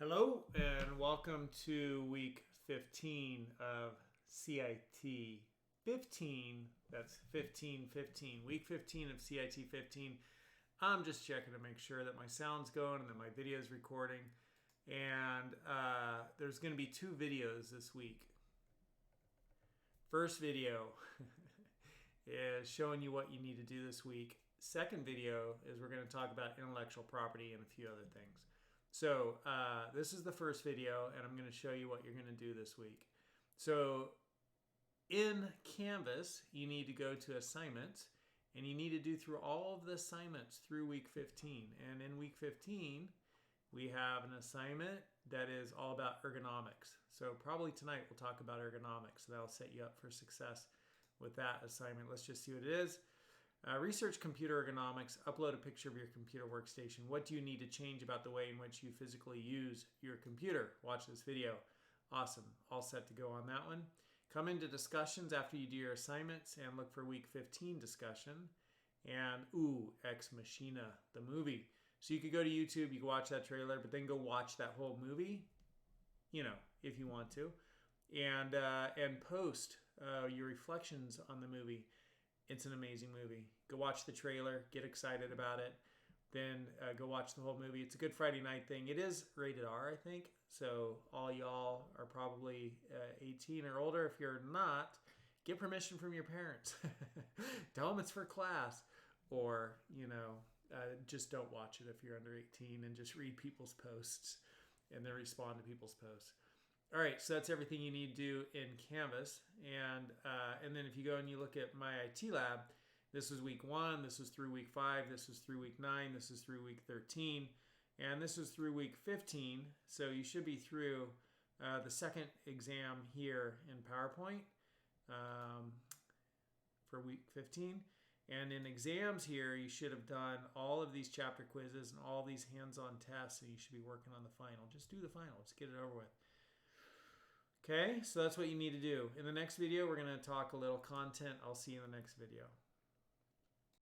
Hello and welcome to week 15 of CIT15. That's 15-15. Week 15 of CIT15. I'm just checking to make sure that my sound's going and that my video is recording. And there's going to be two videos this week. First video is showing you what you need to do this week. Second video is we're going to talk about intellectual property and a few other things. So this is the first video, and I'm going to show you what you're going to do this week. So in Canvas, you need to go to Assignments, and you need to do through all of the assignments through week 15. And in week 15, we have an assignment that is all about ergonomics. So probably tonight we'll talk about ergonomics. So that'll set you up for success with that assignment. Let's just see what it is. Research computer ergonomics. Upload a picture of your computer workstation. What do you need to change about the way in which you physically use your computer? Watch this video. Awesome. All set to go on that one. Come into discussions after you do your assignments and look for week 15 discussion. And, Ex Machina, the movie. So you could go to YouTube, you can watch that trailer, but then go watch that whole movie, if you want to. And post your reflections on the movie. It's an amazing movie. Go watch the trailer, get excited about it, then go watch the whole movie. It's a good Friday night thing. It is rated R, I think, so all y'all are probably 18 or older. If you're not, get permission from your parents. Tell them it's for class, or, just don't watch it if you're under 18 and just read people's posts and then respond to people's posts. All right, so that's everything you need to do in Canvas. And then if you go and you look at my IT lab, this was week 1, this was through week 5, this was through week 9, this is through week 13, and this was through week 15. So you should be through the second exam here in PowerPoint for week 15. And in exams here, you should have done all of these chapter quizzes and all these hands-on tests, so you should be working on the final. Just do the final. Just get it over with. Okay, so that's what you need to do. In the next video, we're going to talk a little content. I'll see you in the next video.